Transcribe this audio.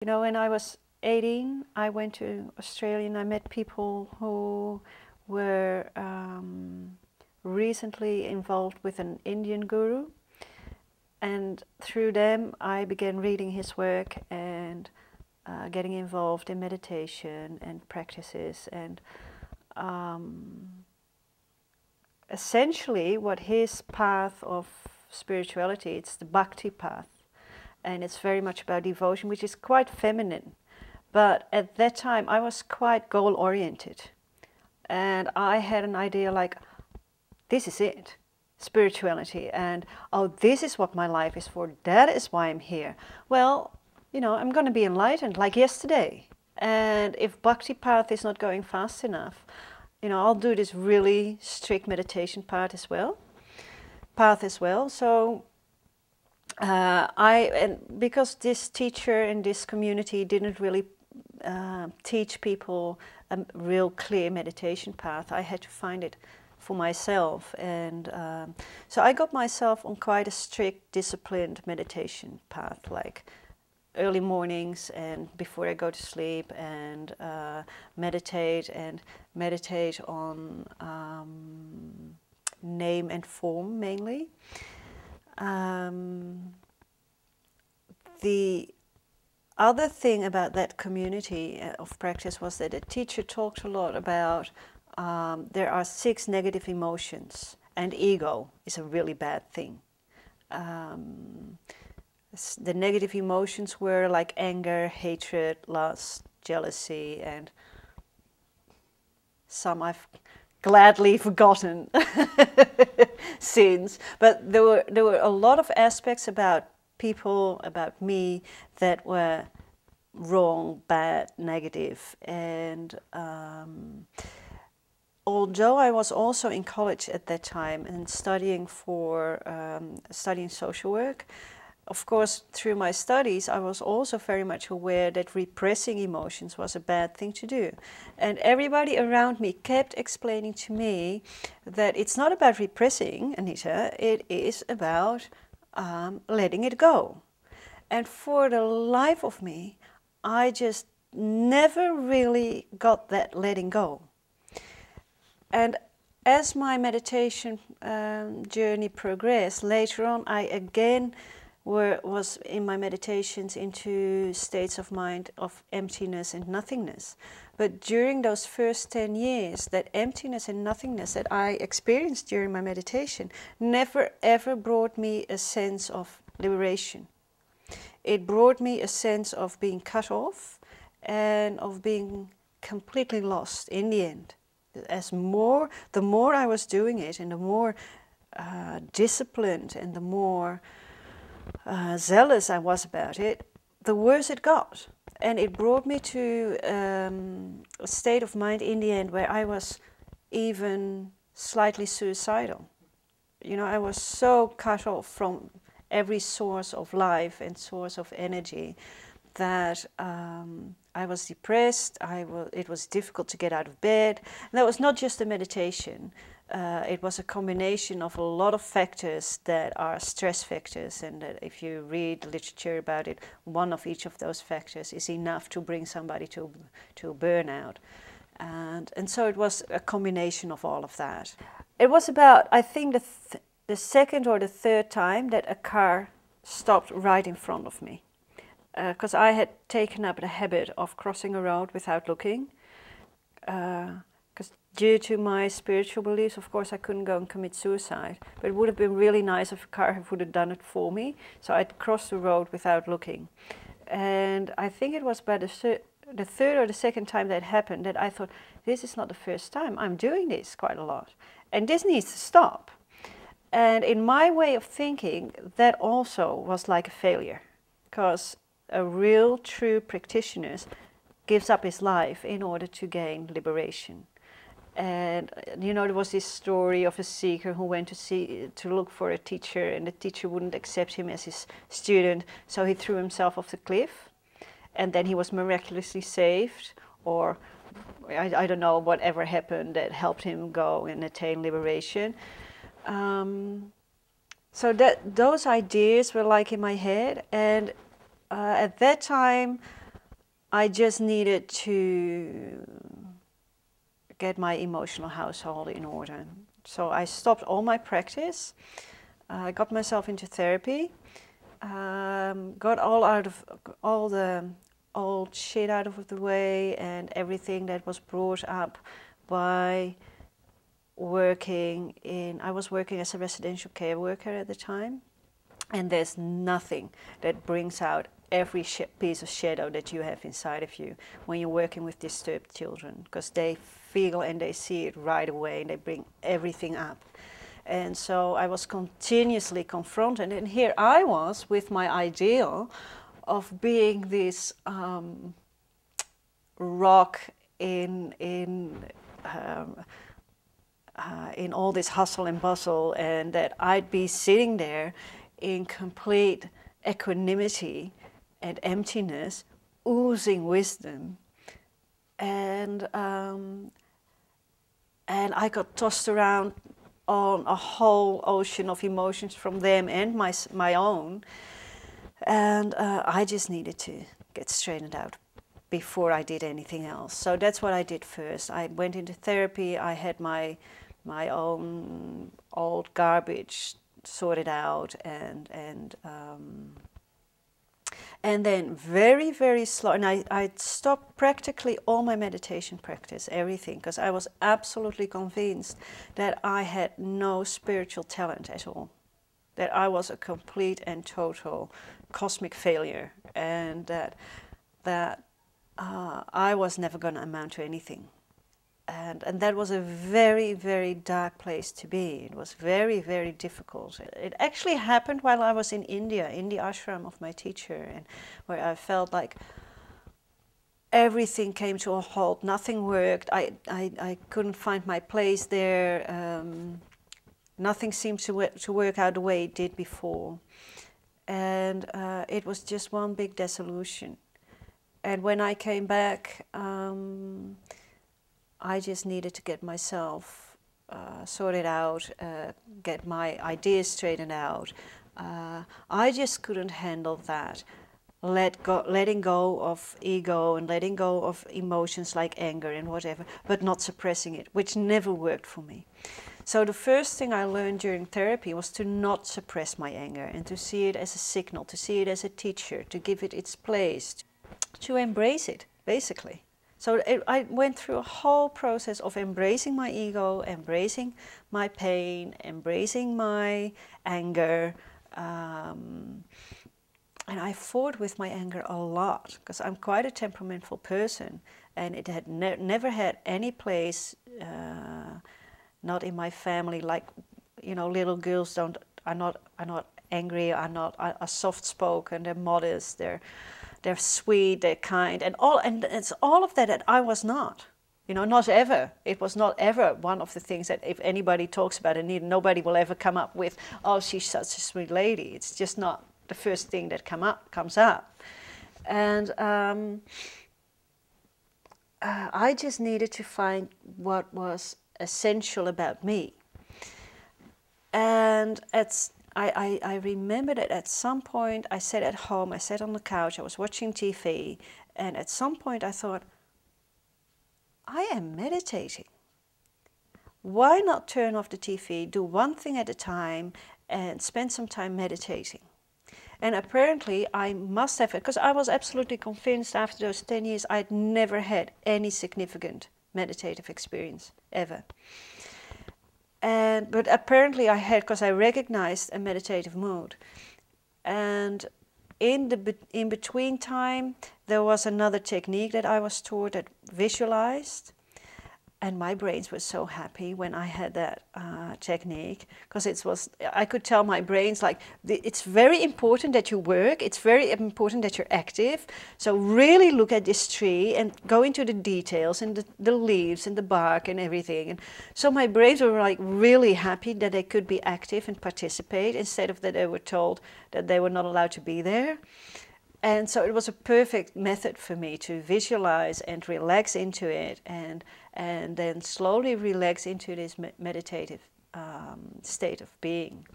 You know, when I was 18, I went to Australia and I met people who were recently involved with an Indian guru. And through them, I began reading his work and getting involved in meditation and practices. And essentially, what his path of spirituality, it's the bhakti path. And it's very much about devotion, which is quite feminine. But at that time, I was quite goal-oriented. And I had an idea like, this is it, spirituality. And, oh, this is what my life is for. That is why I'm here. Well, you know, I'm going to be enlightened like yesterday. And if Bhakti path is not going fast enough, you know, I'll do this really strict meditation path as well. So because this teacher in this community didn't really teach people a real clear meditation path, I had to find it for myself. And so I got myself on quite a strict, disciplined meditation path, like early mornings and before I go to sleep, and meditate on name and form mainly. The other thing about that community of practice was that the teacher talked a lot about there are 6 negative emotions, and ego is a really bad thing. The negative emotions were like anger, hatred, lust, jealousy, and some I've gladly forgotten since. But there were a lot of aspects about people, about me, that were wrong, bad, negative. And although I was also in college at that time and studying social work, of course, through my studies, I was also very much aware that repressing emotions was a bad thing to do. And everybody around me kept explaining to me that it's not about repressing, Anita, it is about letting it go. And for the life of me, I just never really got that letting go. And as my meditation journey progressed, later on I again was in my meditations into states of mind of emptiness and nothingness. But during those first 10 years, that emptiness and nothingness that I experienced during my meditation never ever brought me a sense of liberation. It brought me a sense of being cut off and of being completely lost in the end. The more I was doing it, and the more disciplined and the more zealous I was about it, the worse it got. And it brought me to a state of mind in the end where I was even slightly suicidal. You know, I was so cut off from every source of life and source of energy that I was depressed. It was difficult to get out of bed. And that was not just the meditation. It was a combination of a lot of factors that are stress factors, and that if you read literature about it, one of each of those factors is enough to bring somebody to burnout. And so it was a combination of all of that. It was about, I think, the second or the third time that a car stopped right in front of me. Because I had taken up the habit of crossing a road without looking. Because due to my spiritual beliefs, of course, I couldn't go and commit suicide. But it would have been really nice if a car would have done it for me. So I'd crossed the road without looking. And I think it was by the third or the second time that happened that I thought, this is not the first time. I'm doing this quite a lot. And this needs to stop. And in my way of thinking, that also was like a failure. Because a real, true practitioner gives up his life in order to gain liberation. And you know, there was this story of a seeker who went to look for a teacher, and the teacher wouldn't accept him as his student, so he threw himself off the cliff, and then he was miraculously saved, or I don't know whatever happened that helped him go and attain liberation. So those ideas were like in my head, and at that time I just needed to get my emotional household in order. So I stopped all my practice. I got myself into therapy. Got all the old shit out of the way and everything that was brought up by I was working as a residential care worker at the time, and there's nothing that brings out every piece of shadow that you have inside of you when you're working with disturbed children, because they feel and they see it right away and they bring everything up. And so I was continuously confronted, and here I was with my ideal of being this rock in all this hustle and bustle, and that I'd be sitting there in complete equanimity and emptiness, oozing wisdom, and I got tossed around on a whole ocean of emotions from them and my own, and I just needed to get straightened out before I did anything else. So that's what I did first. I went into therapy. I had my own old garbage sorted out, and then very, very slow, and I stopped practically all my meditation practice, everything, because I was absolutely convinced that I had no spiritual talent at all, that I was a complete and total cosmic failure, and that I was never going to amount to anything. And that was a very, very dark place to be. It was very, very difficult. It actually happened while I was in India, in the ashram of my teacher, and where I felt like everything came to a halt, nothing worked, I couldn't find my place there, nothing seemed to work out the way it did before. And it was just one big dissolution. And when I came back, I just needed to get myself sorted out, get my ideas straightened out. I just couldn't handle that. Letting go of ego and letting go of emotions like anger and whatever, but not suppressing it, which never worked for me. So the first thing I learned during therapy was to not suppress my anger and to see it as a signal, to see it as a teacher, to give it its place, to embrace it, basically. So I went through a whole process of embracing my ego, embracing my pain, embracing my anger. And I fought with my anger a lot, because I'm quite a temperamental person, and it had never had any place, not in my family. Like, you know, little girls are not angry, are soft spoken, they're modest, they're sweet, they're kind, and it's all of that I was not. You know, not ever. It was not ever one of the things that if anybody talks about Anita, nobody will ever come up with, oh, she's such a sweet lady. It's just not the first thing that comes up. And I just needed to find what was essential about me. And I remember that at some point I sat at home, I sat on the couch, I was watching TV, and at some point I thought, I am meditating. Why not turn off the TV, do one thing at a time, and spend some time meditating? And apparently I must have, because I was absolutely convinced after those 10 years I'd never had any significant meditative experience, ever. But apparently I had, because I recognized a meditative mood. And in between time, there was another technique that I was taught that visualized. And my brains were so happy when I had that technique, because I could tell my brains, like, it's very important that you work, it's very important that you're active, so really look at this tree and go into the details and the leaves and the bark and everything. And so my brains were like really happy that they could be active and participate, instead of that they were told that they were not allowed to be there. And so it was a perfect method for me to visualize and relax into it, and then slowly relax into this meditative state of being.